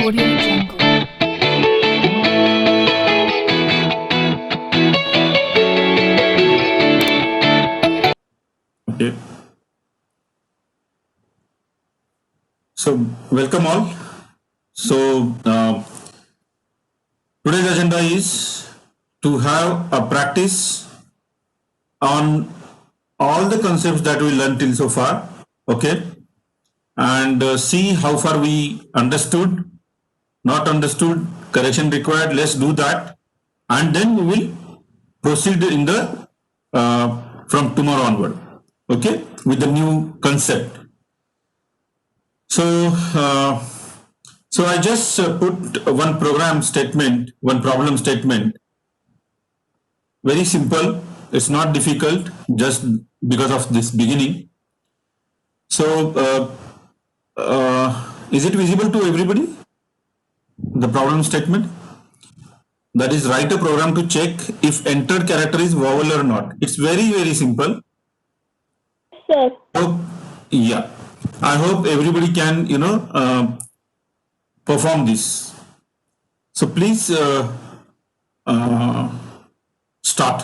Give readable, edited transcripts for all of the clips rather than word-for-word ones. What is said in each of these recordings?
Audio Jungle. Okay. So, welcome all. So, today's agenda is to have a practice on all the concepts that we learned till so far. Okay. And see how far we understood, not understood, correction required. Let's do that. And then we will proceed in the from tomorrow onward. Okay. With the new concept. So, I just put one program statement, one problem statement. Very simple. It's not difficult, just because of this beginning. So, is it visible to everybody? The problem statement. That is, write a program to check if entered character is vowel or not. It's very, very simple. Sir. So, yeah. I hope everybody can, perform this. So please start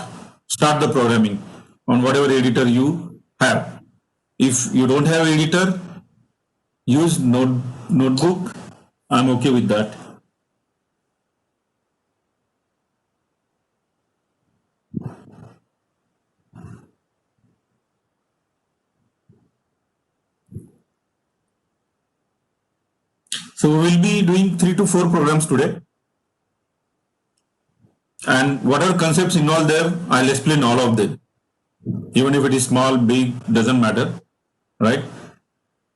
the programming on whatever editor you have. If you don't have editor, use notebook. I'm okay with that. So we will be doing 3 to 4 programs today. And whatever concepts involved there, I'll explain all of them. Even if it is small, big, doesn't matter, right?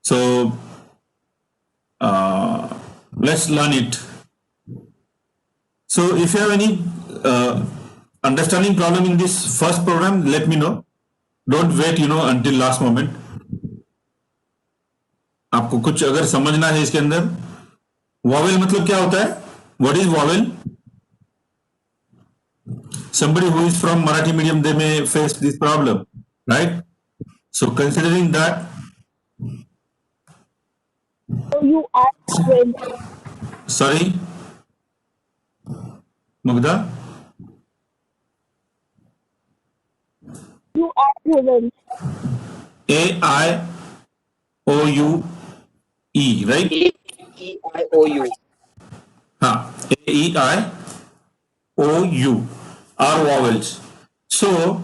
So let's learn it. So if you have any understanding problem in this first program, let me know. Don't wait, until last moment. आपको कुछ अगर समझना है इसके अंदर, vowel मतलब क्या होता है? What is vowel? Somebody who is from Marathi medium, they may face this problem, right? So considering that, You are with sorry, Mugda, you are given. AIOUE, right? AEIOU. AEIOU are vowels. So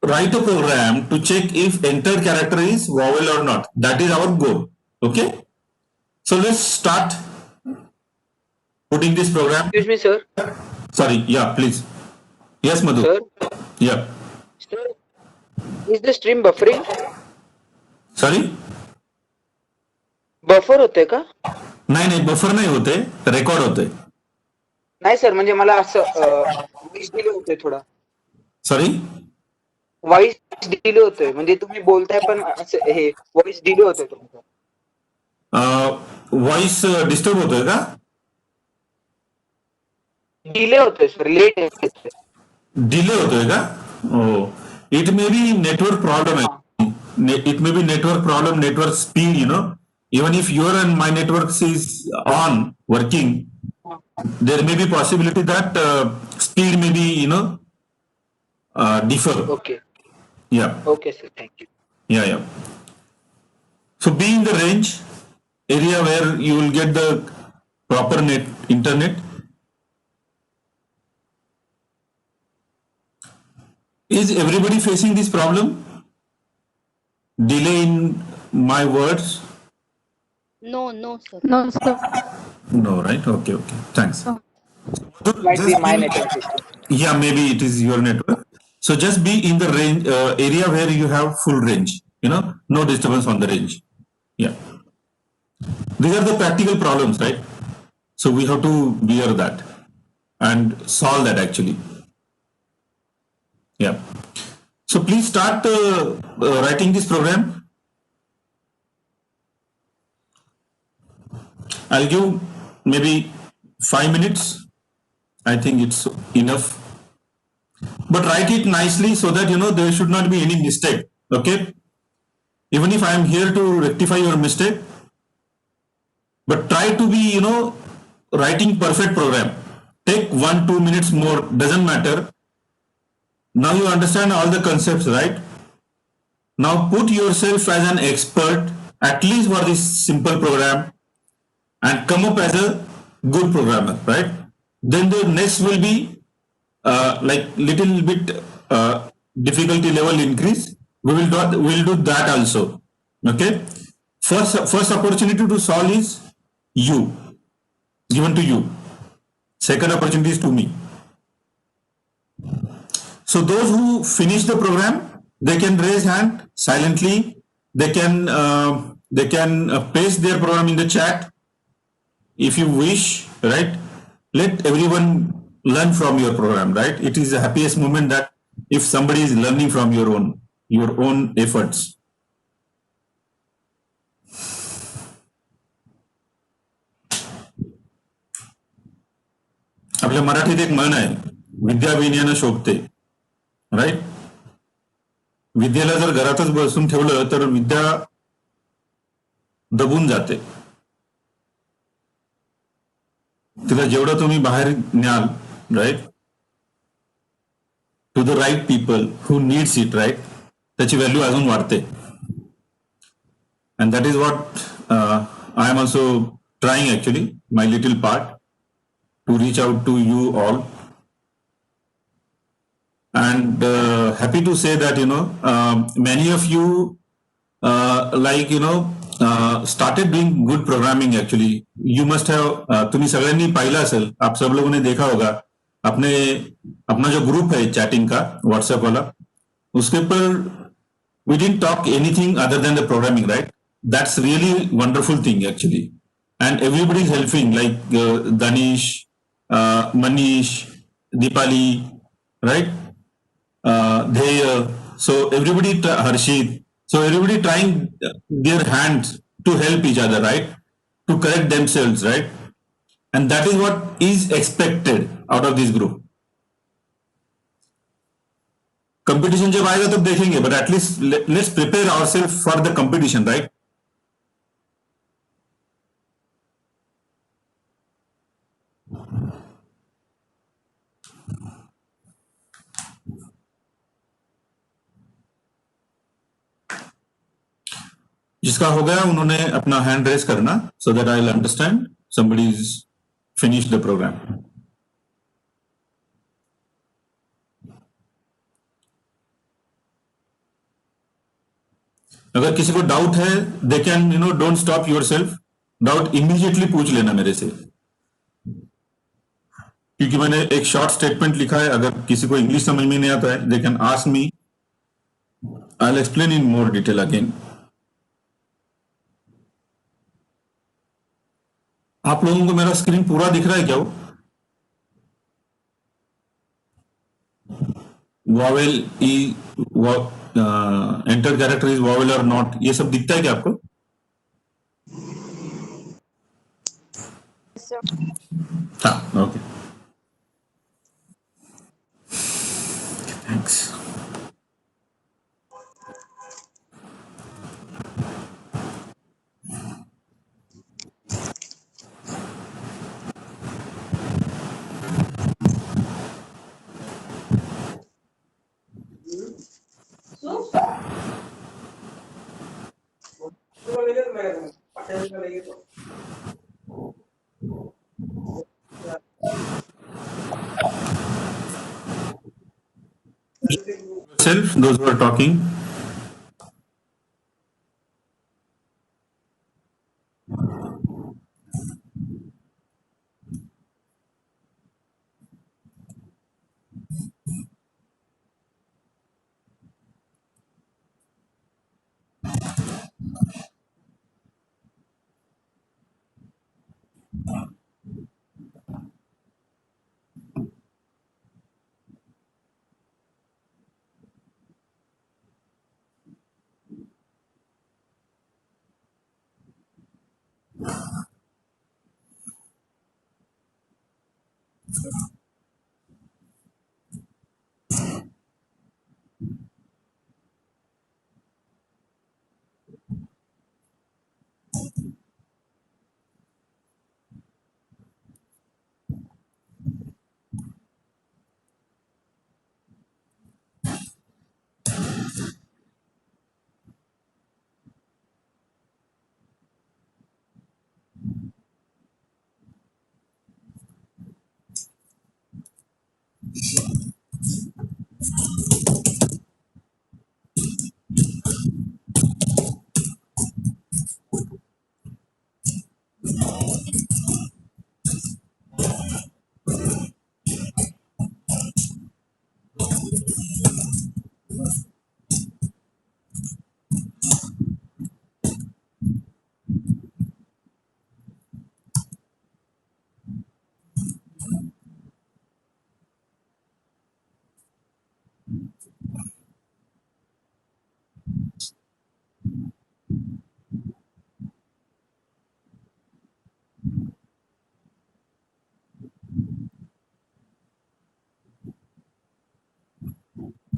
write a program to check if entered character is vowel or not. That is our goal. Okay. So let's start putting this program. Excuse me, sir. Sorry. Yeah, please. Yes, Madhu. Sir. Yeah. Sir, is the stream buffering? Sorry. Buffer होते का? नाही buffer नाही होते, record होते. नाही sir, म्हणजे मला असं वॉइस डिले होतोय थोडा. सॉरी, वॉइस डिले होतोय, म्हणजे तुम्ही बोलताय पण असं हे वॉइस डिले होतोय तुमचा. वॉइस डिस्टर्ब होतोय का? डिले होतोय सर, लेट येतोय. डिले होतोय का? हो. It may be network problem आहे. It may be network problem, network speed, even if your and my networks is on working, there may be possibility that speed may be, differ. Okay. Yeah. Okay, sir. Thank you. Yeah. So be in the range area where you will get the proper internet. Is everybody facing this problem? Delay in my words? No, sir. No, sir. No, right? Okay. Thanks. Might be my network issue. Yeah, maybe it is your network. So just be in the range area where you have full range. No disturbance on the range. Yeah. These are the practical problems, right? So we have to bear that and solve that actually. Yeah. So please start writing this program. I'll give maybe 5 minutes. I think it's enough. But write it nicely so that there should not be any mistake. Okay. Even if I am here to rectify your mistake, but try to be, writing perfect program. Take 1-2 minutes more, doesn't matter. Now you understand all the concepts, right? Now put yourself as an expert, at least for this simple program, and come up as a good programmer, right? Then the next will be like little bit difficulty level increase. We will do that also. Okay. First opportunity to solve is you, given to you. Second opportunity is to me. So those who finish the program, they can raise hand silently. They can paste their program in the chat if you wish, right? Let everyone learn from your program, right? It is the happiest moment that if somebody is learning from your own efforts. आपल्या मराठीत एक म्हण आहे, विद्या विनयानं शोभते, right? विद्येला जर घरातच बसून ठेवलं तर विद्या दबून जाते. तिला जेवढं तुम्ही बाहेर न्याल, right, to the right people who needs it, right, त्याची व्हॅल्यू अजून वाढते. And that is what I am also trying, actually, my little part, to reach out to you all. And happy to say that, many of you, started doing good programming, actually. You must have, तुम्ही सगळ्यांनी पाहिलं असेल, आप सब लोगों ने देखा होगा, अपना जो ग्रुप है चैटिंग का, व्हाट्सएप वाला, उसके ऊपर we didn't talk anything other than the programming, right? That's really wonderful thing, actually. And everybody is helping, like Danish, Manish, Deepali, right? So everybody, Harshit, so everybody trying their hands to help each other, right? To correct themselves, right? And that is what is expected out of this group. Competition जब आएगा तब देखेंगे, but at least let's prepare ourselves for the competition, right? जिसका हो गया उन्होंने अपना hand raise करना, so that I will understand somebody is finish the program. अगर किसी को डाउट है, they can, don't stop yourself, doubt immediately पूछ लेना मेरे से, क्योंकि मैंने एक शॉर्ट स्टेटमेंट लिखा है. अगर किसी को इंग्लिश समझ में नहीं आता है, they can ask me, I will explain in more detail again. आप लोगों को मेरा स्क्रीन पूरा दिख रहा है क्या? Vowel E enter character is vowel और नॉट, ये सब दिखता है क्या आपको? Yes, sir. हाँ, okay, thanks. Self, those who are talking.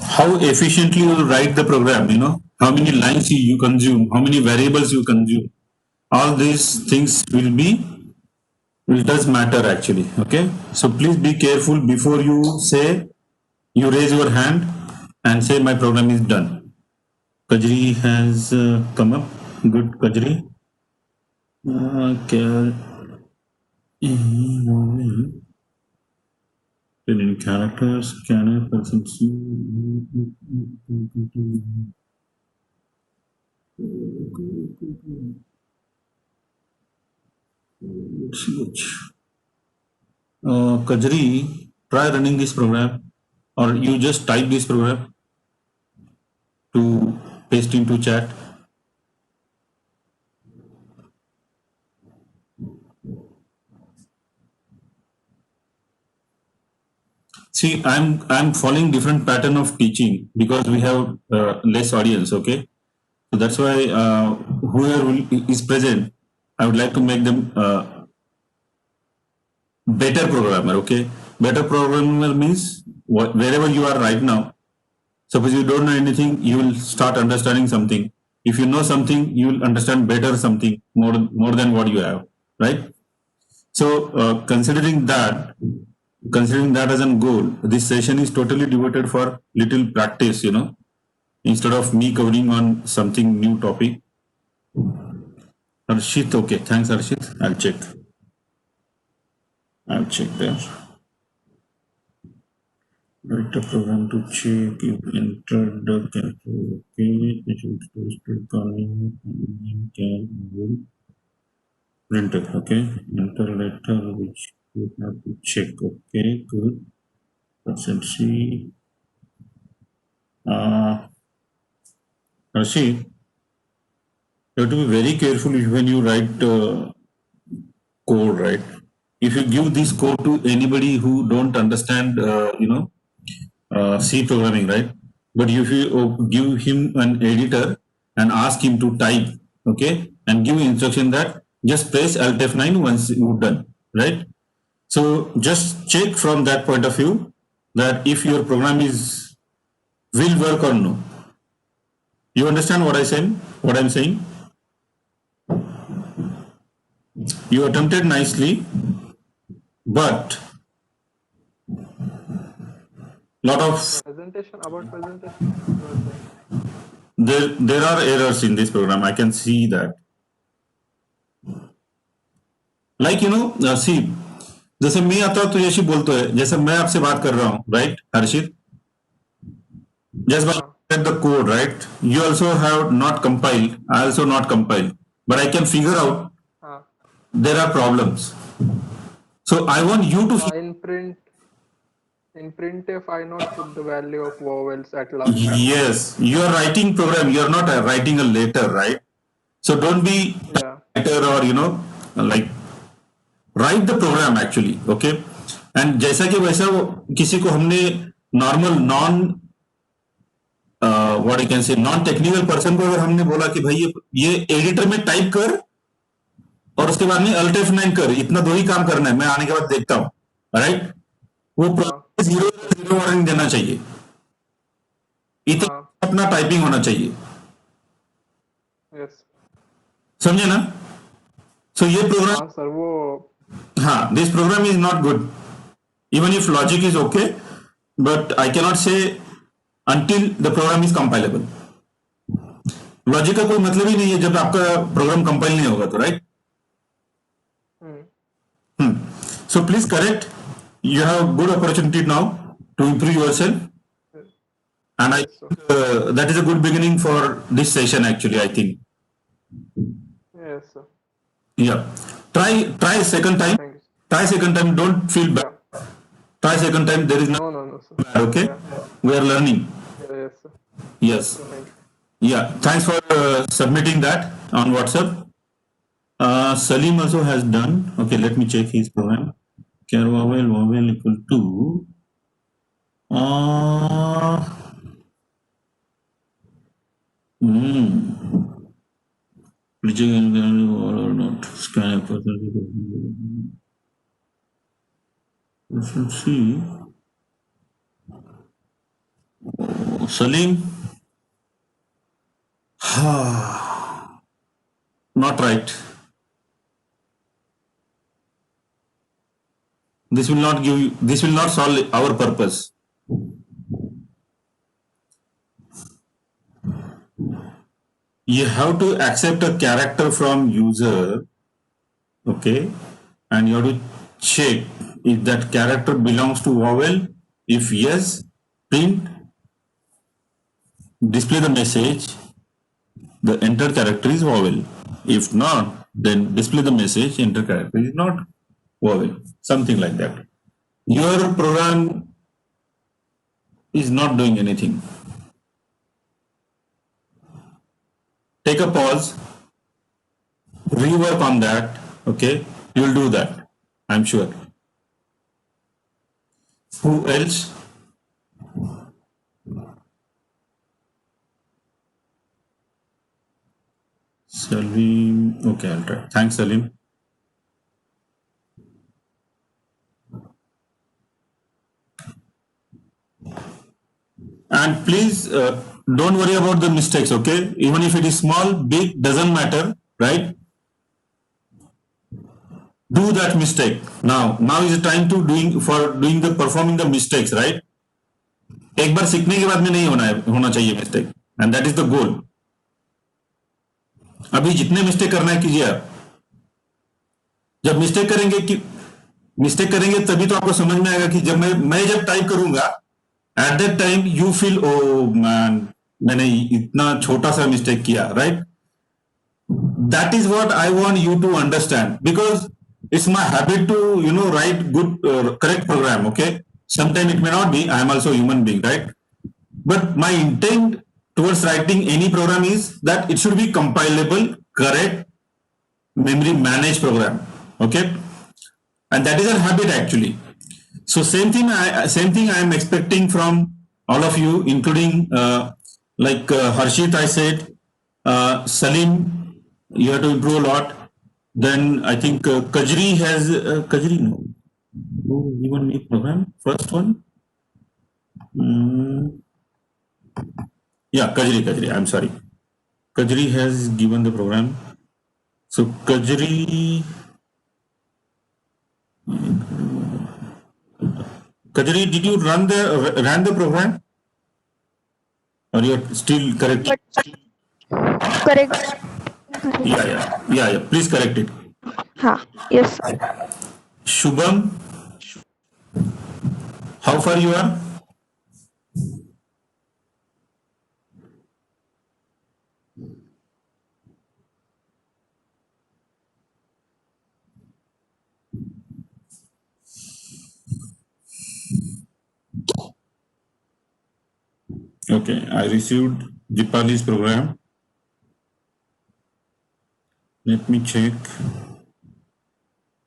how efficiently you write the program, how many lines you consume, how many variables you consume. All these things will does matter actually. Okay. So please be careful before you raise your hand and say my program is done. Kajri has come up. Good, Kajri. Okay. In characters, scanner, person. Kajri, try running this program, or you just type this program to paste into chat. See, I'm following different pattern of teaching because we have less audience. Okay, so that's why whoever is present, I would like to make them better programmer. Okay, better programmer means wherever you are right now. Suppose you don't know anything, you will start understanding something. If you know something, you will understand better something more than what you have, right? So considering that as a goal, this session is totally devoted for little practice, instead of me covering on something new topic. Arshit, okay, thanks Arshit. I'll check there. Write a program to check if entered the category. Okay, it should to coming can printer. Okay, enter letter which you have to check. Okay, good. Percent C. Rashid, you have to be very careful when you write code, right? If you give this code to anybody who don't understand, C programming, right? But if you give him an editor and ask him to type, okay, and give instruction that just press Alt F9 once you're done, right? So just check from that point of view that if your program will work or no. You understand what what I'm saying? You attempted nicely, but lot of Presentation about presentation. You are saying. there are errors in this program. I can see that. Like see, जैसे मैं आता तुझ्याशी बोलतोय, जैसे मैं आपसे बात कर रहा हूँ, right Harshit? Just by at the code, right? You also have not compiled. I also not compiled, but I can figure out there are problems. So I want you to. In printf, I not put the value of vowels at last. Yes, you are writing program. You are not writing a letter, right? So don't be letter or like write the program actually, okay? And जैसा कि वैसा किसी को हमने normal what you can say non technical person को अगर हमने बोला कि भाई ये एडिटर में टाइप कर और उसके बाद में अल्ट F9 कर, इतना दो ही काम करना है, मैं आने के बाद देखता हूं, राइट? वो जीरो वार्निंग देना चाहिए, इतना अपना टाइपिंग होना चाहिए, समझे ना? सो ये प्रोग्राम, हाँ, this program is not good even if logic is okay, but I cannot say until the program is compilable. Logic का कोई मतलब ही नहीं है जब आपका प्रोग्राम कंपाइल नहीं होगा तो, right? So please correct. You have good opportunity now to improve yourself, and that is a good beginning for this session. Actually, I think. Yes, sir. Yeah. Try second time. Try second time. Don't feel bad. Try second time. There is no, sir. Bad, okay. We are learning. Yes, sir. Yes. Yeah. Thanks for submitting that on WhatsApp. Salim also has done. Okay, let me check his program. Char vowel equal to or not scanner person. See, Salim. Not right. This will not give you, this will not solve our purpose. You have to accept a character from user, okay, and you have to check if that character belongs to vowel. If yes, print, display the message, the entered character is vowel. If not, then display the message, entered character is not vowel. Something like that. Your program is not doing anything. Take a pause, rework on that, okay? You'll do that, I'm sure. Who else? Salim, okay, I'll try. Thanks, Salim. And please don't worry about the mistakes, okay? Even if it is small, big, doesn't matter, right? Do that mistake. Now is the time to performing the mistakes, right? एक बार सीखने के बाद में नहीं होना चाहिए mistake, and that is the goal. अभी जितने मिस्टेक करना है कीजिए आप. जब मिस्टेक करेंगे तभी तो आपको समझ में आएगा कि जब मैं जब टाइप करूंगा, at that time you feel oh man, मैंने इतना छोटा सा मिस्टेक किया, right? That is what I want you to understand, because it's my habit to write good correct program, okay? Sometimes it may not be, I am also a human being, right? But my intent towards writing any program is that it should be compilable, correct, memory managed program, okay? And that is a habit actually. So same thing I am expecting from all of you, including Harshit, I said, Salim, you have to improve a lot. Then I think Kajri has given me program, first one. Yeah, Kajri, I'm sorry. Kajri has given the program. So Kajri, did you ran the program? Or you're still correct? Correct. Yeah. Please correct it. Yes. Shubham, how far you are? Okay, I received Dipali's program. Let me check.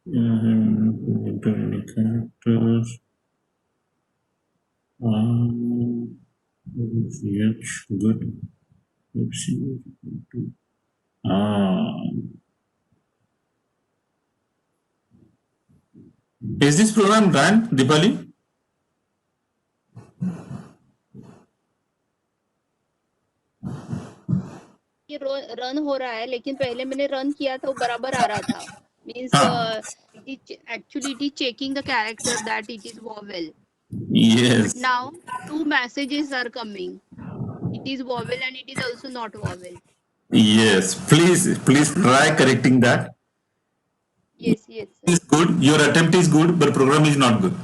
Enter any characters. Good. Let's see. Is this program ran, Dipali? ये run हो रहा है, लेकिन पहले मैंने run किया था वो बराबर आ रहा था. Means actually it is checking the character that it is vowel. Yes. But now 2 messages are coming. It is vowel and it is also not vowel. Yes. Please try correcting that. Yes, sir. Is good. Your attempt is good, but program is not good.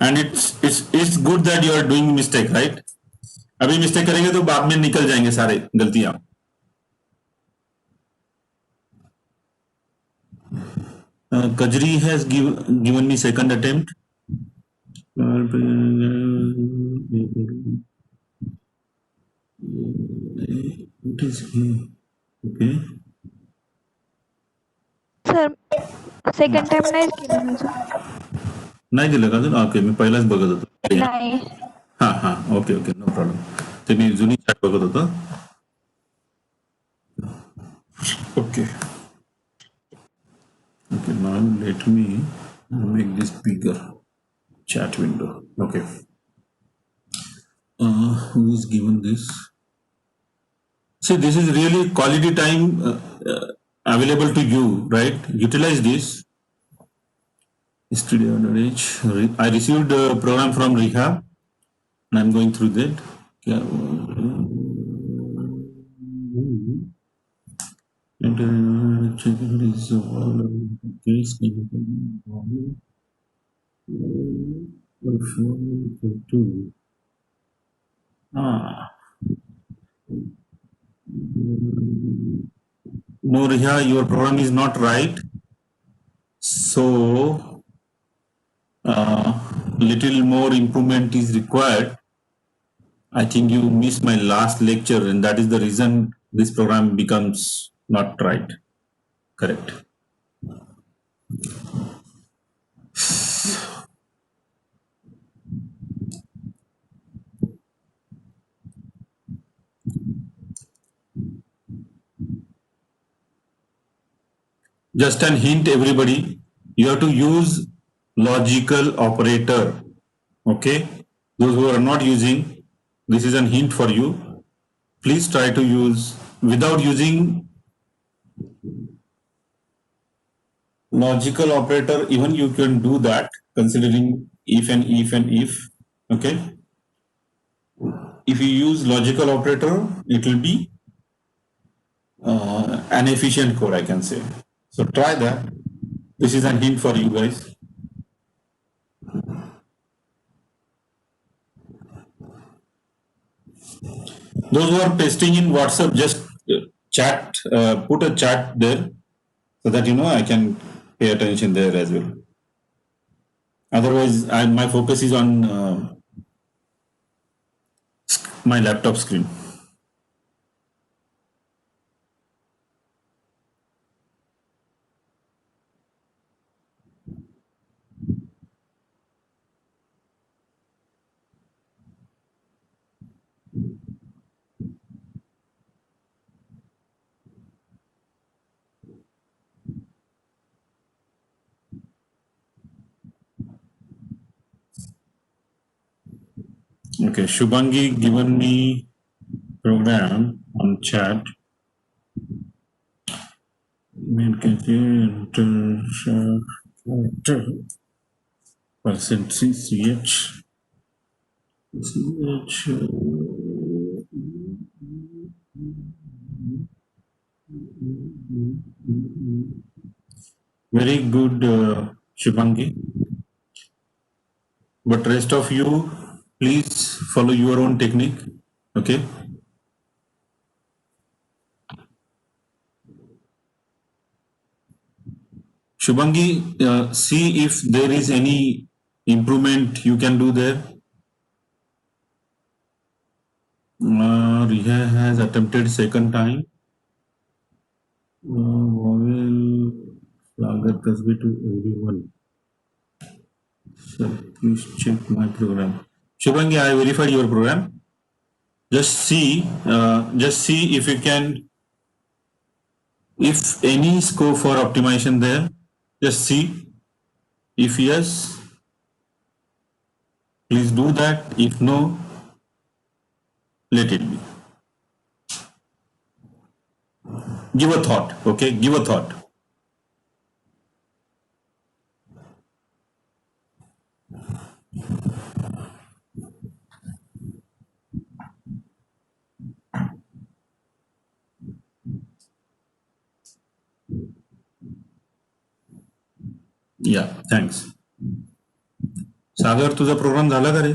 And it's good that you are doing mistake, right? अभी mistake करेंगे तो बाद में निकल जाएंगे सारे गलतियां. Kajri has given me second attempt. What is here? Okay. Sir, second time नाही केलं सर. नाही दिलं का अजून? ओके, मी पहिलाच बघत होतो. नाही. हा ओके नो प्रॉब्लेम. ते मी जुनी चॅट बघत होतो. Okay. Okay. Who is given this? See, this is really quality time available to you, right? Utilize this. Studio underage. I received a program from Rehab and I'm going through that. Yeah. Ah. No, Riha, your program is not right. So, little more improvement is required. I think you missed my last lecture, and that is the reason this program becomes not right. Correct. Just an hint, everybody. You have to use logical operator. Okay. Those who are not using, this is an hint for you. Please try to use without using logical operator. Even you can do that considering if and if and if. Okay. If you use logical operator, it will be an efficient code, I can say. So try that. This is a hint for you guys. Those who are pasting in WhatsApp, just chat, put a chat there so that I can pay attention there as well. Otherwise, my focus is on my laptop screen. Okay, Shubhangi given me program on chat. Percent CH. Very good, Shubhangi. But rest of you, please follow your own technique. Okay. Shubhangi, see if there is any improvement you can do there. Riha has attempted second time. Vowel Swagat Kasbi to everyone. So please check my program. Shubhangi, I verified your program. Just see if you can, if any scope for optimization there. Just see. If yes, please do that. If no, let it be. Give a thought. Okay, give a thought. Yeah, thanks. सागर, तुझा programme झाला का रे?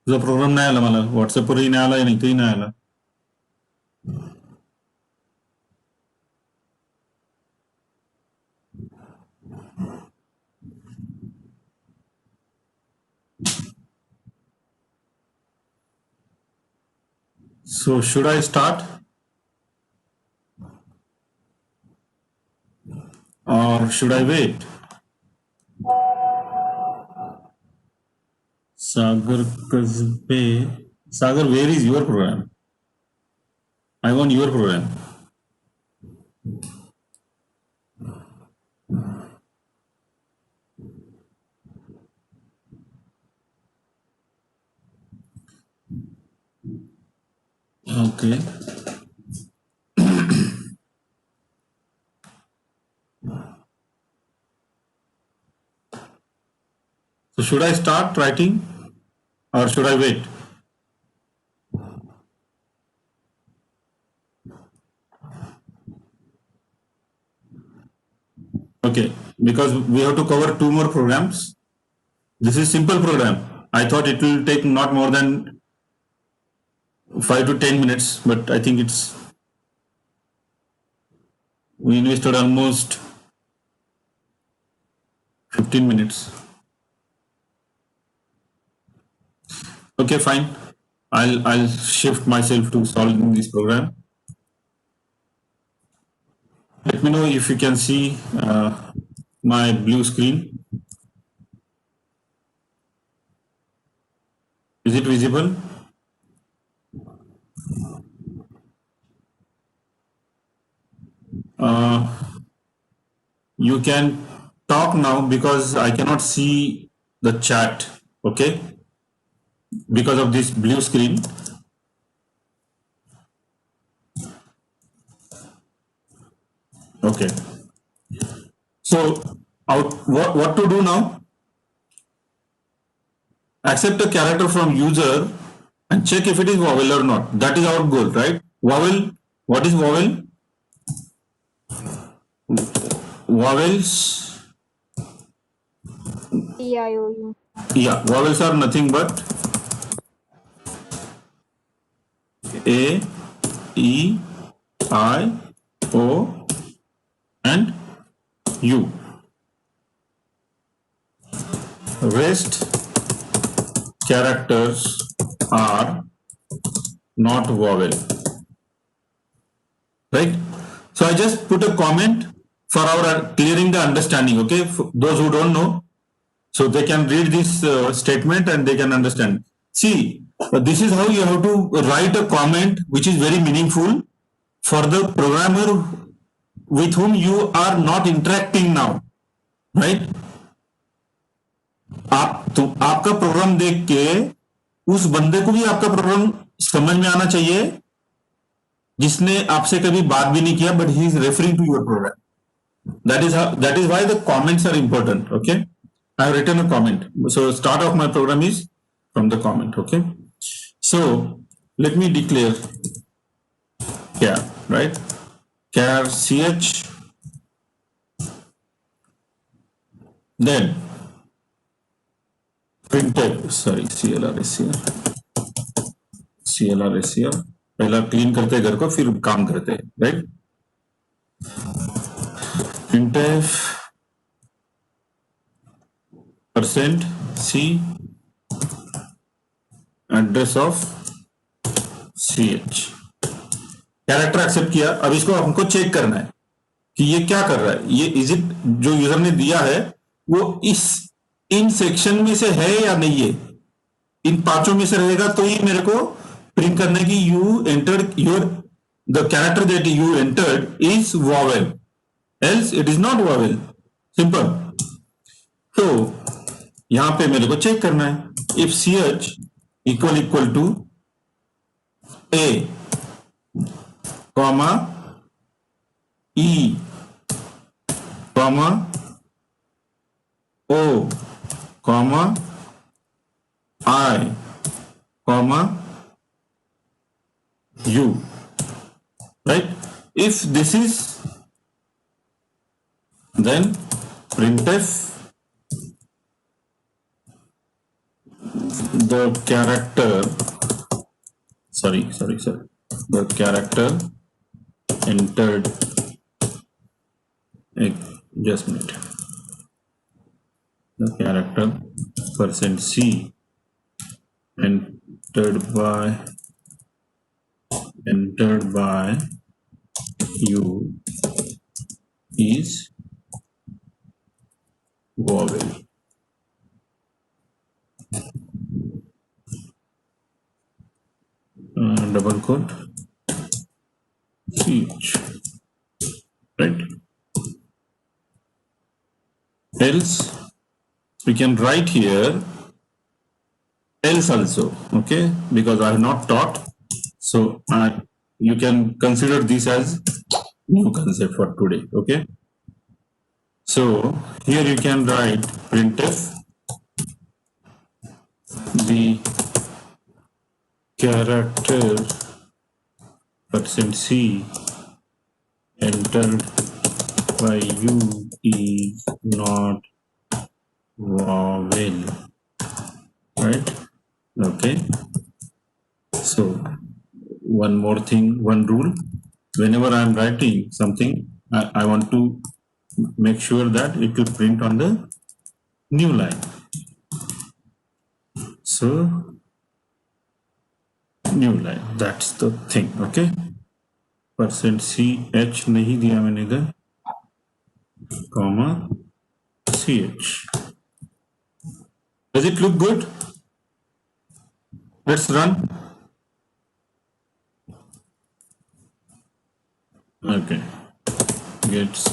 तुझा programme नाही आला मला. व्हॉट्सअपवरही नाही आला, नाही तोही नाही आला. So should I start or should I wait? Sagar Kasbe. Sagar, where is your program? I want your program. Okay. So should I start writing or should I wait? Okay, because we have to cover 2 more programs. This is simple program. I thought it will take not more than 5 to 10 minutes, but I think we invested almost 15 minutes. Okay, fine. I'll shift myself to solving this program. Let me know if you can see my blue screen. Is it visible? You can talk now because I cannot see the chat. Okay, because of this blue screen. Okay. So what to do now? Accept a character from user and check if it is vowel or not. That is our goal, right? Vowel. What is vowel? Vowels. EIOU. Yeah, vowels are nothing but A, E, I, O, and U. Rest characters are not vowel. Right? So I just put a comment for our clearing the understanding. Okay, for those who don't know, so they can read this statement and they can understand. See, this is how you have to write a comment which is very meaningful for the programmer with whom you are not interacting now, right? आपका programme देख के उस बंदे को भी आपका programme समझ में आना चाहिए जिसने आपसे कभी बात भी नहीं किया, but he is referring to your program. That is why the comments are important. Okay, I have written a comment. So start of my program is from the comment. Okay, so let me declare char, right? Char ch, then printf, sorry, clr here. पहला clean करते हैं घर को, फिर काम करते हैं, right? printf %c address of ch. Character accept किया. अब इसको हमको चेक करना है कि ये क्या कर रहा है. ये इज इट जो यूजर ने दिया है वो इन सेक्शन में से है या नहीं है. इन 5 में से रहेगा तो ही मेरे को प्रिंट करना है कि you entered the character that you entered is vowel, else it is not vowel. Simple. तो यहां पे मेरे को चेक करना है if ch equal to a comma e comma o comma I comma U, right? If this is, then printf the character, the character entered, just a minute, the character %c entered by you is vowel. Double quote ch, right? Else we can write here else also, okay, because I have not taught. So you can consider this as new concept for today. Okay. So here you can write printf the character %c entered by you is not vowel, right? Okay. So one more thing, one rule. Whenever I am writing something, I want to make sure that it will print on the new line. So new line, that's the thing. Okay. %ch नहीं दिया मैंने इधर, comma ch. Does it look good? Let's run. Okay. Get ch.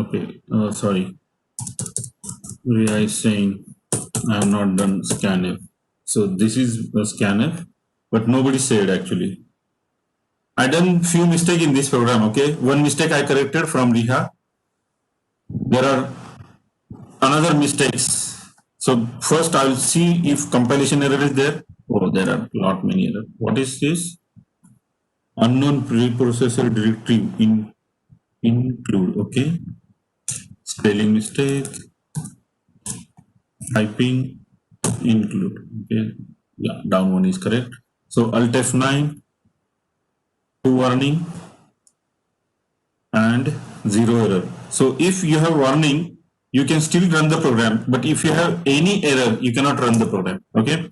Okay. Sorry. Ria is saying I have not done scanf. So this is a scanf, but nobody said actually. I done few mistake in this program. Okay. One mistake I corrected from Riha. There are another mistakes. So first I will see if compilation error is there. Oh, there are lot many errors. What is this? Unknown preprocessor directory include. Okay. Spelling mistake. Typing include. Okay. Yeah, down one is correct. So Alt F9, 2 warning and 0 error. So if you have warning, you can still run the program, but if you have any error, you cannot run the program. Okay.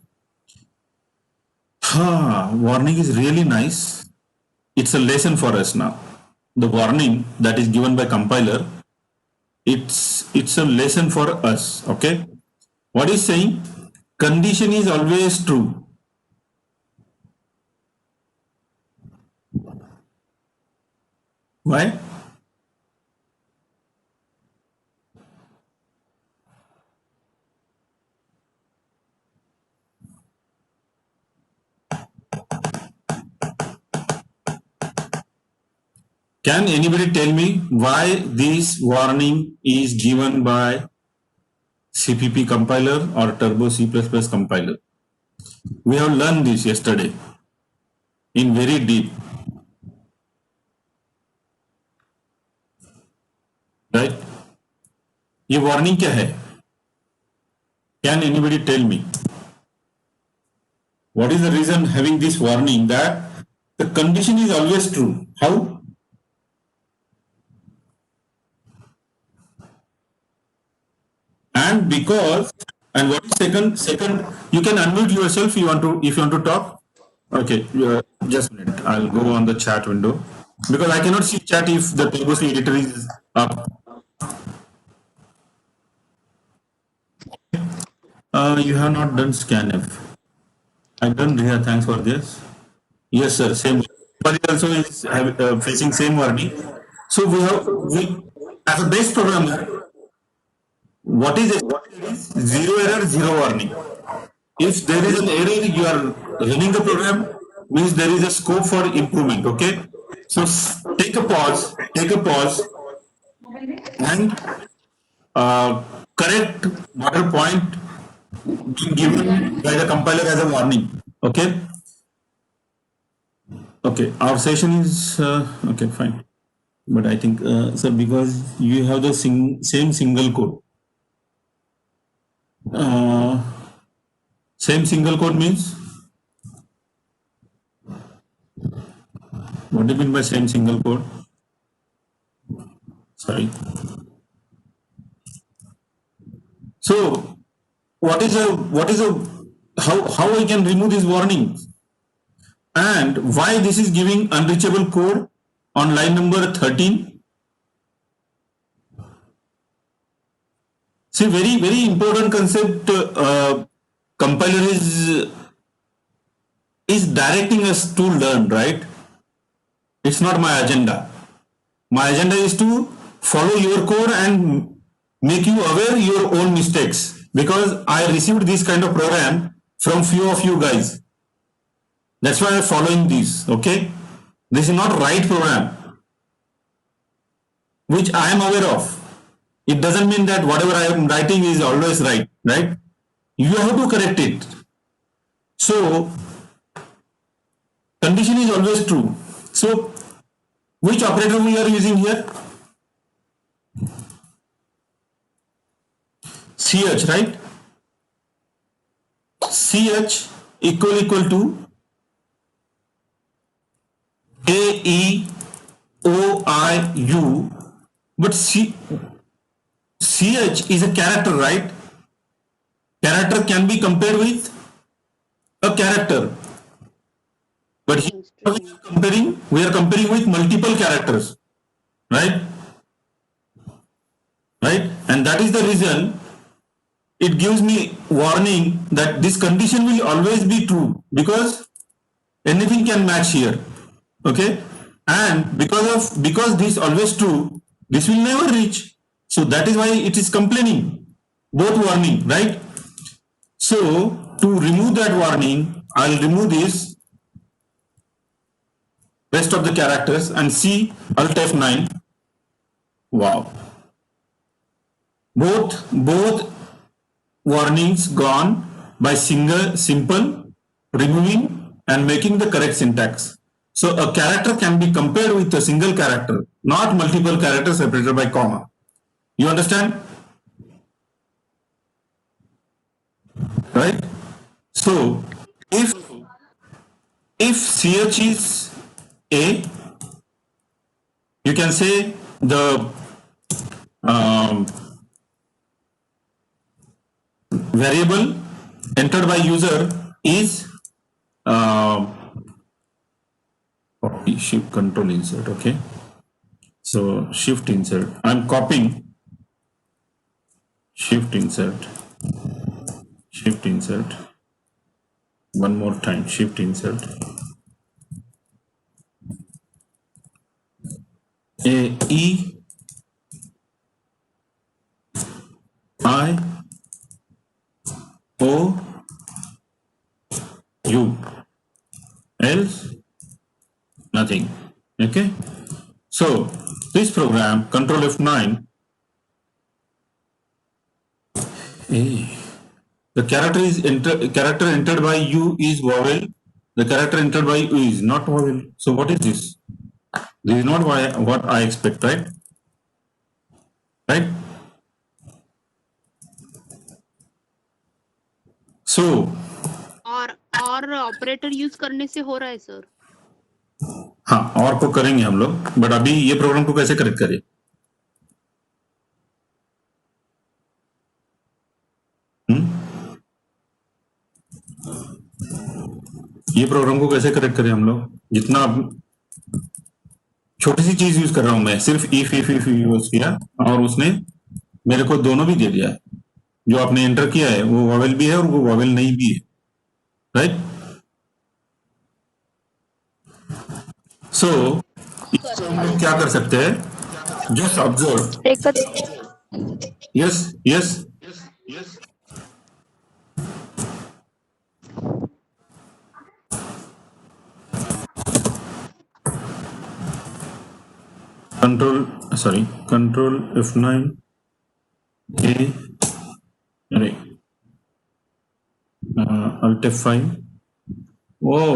Warning is really nice. It's a lesson for us now. The warning that is given by compiler, it's a lesson for us. Okay. What is saying? Condition is always true. Why? Can anybody tell me why this warning is given by CPP compiler or Turbo C++ compiler? We have learned this yesterday in very deep. Right? ये warning क्या है? Can anybody tell me? What is the reason having this warning that the condition is always true? How? And because, and what is second, you can unmute yourself if you want to talk. Okay, just a minute. I'll go on the chat window because I cannot see chat if the Turbo C editor is up. You have not done scanf. I've done Riha, thanks for this. Yes, sir, same. But it also is facing same warning. So we as a base programmer, what is it? Zero error, zero warning. If there is an error, you are running the program, means there is a scope for improvement. Okay. So take a pause, and correct whatever point given by the compiler as a warning. Okay. Okay. Our session is okay. Fine. But I think, sir, because you have the same single code. Same single code means? What do you mean by same single code? Sorry. So what is how I can remove this warning? And why this is giving unreachable code on line number 13? See, very, very important concept. Compiler is directing us to learn, right? It's not my agenda. My agenda is to follow your code and make you aware your own mistakes, because I received this kind of program from few of you guys. That's why I'm following this. Okay, this is not right program which I am aware of. It doesn't mean that whatever I am writing is always right, right? You have to correct it. So condition is always true. So which operator we are using here? CH, right? CH equal to AEOIU, but CH is a character, right? Character can be compared with a character, but here we are comparing with multiple characters, right? Right? And that is the reason it gives me warning that this condition will always be true, because anything can match here. Okay, and because this always true, this will never reach. So that is why it is complaining, both warning, right? So to remove that warning, I'll remove this rest of the characters and see Alt F9. Wow, both warnings gone by simple removing and making the correct syntax. So a character can be compared with a single character, not multiple characters separated by comma. You understand? Right? So if CH is A, you can say the variable entered by user is shift control insert. Okay, so shift insert, I'm copying shift insert one more time, shift insert AEIOU, else nothing. Okay, so this program control F9, the character entered by U is vowel, the character entered by U is not vowel. So what is this? This is not what I expect, right? Right? So और operator use करने से हो रहा है sir? हाँ, और को करेंगे हम लोग, बट अभी ये प्रोग्राम को कैसे करेक्ट करें? ये प्रोग्राम को कैसे करेक्ट करें हम लोग? जितना छोटी सी चीज यूज कर रहा हूं मैं, सिर्फ इफ यूज किया और उसने मेरे को दोनों भी दे दिया है। जो आपने एंटर किया है वो वॉवेल भी है और वो वॉवेल नहीं भी है, राइट? सो क्या कर सकते हैं? Just observe. Yes yes control F9 Alt F5. Oh,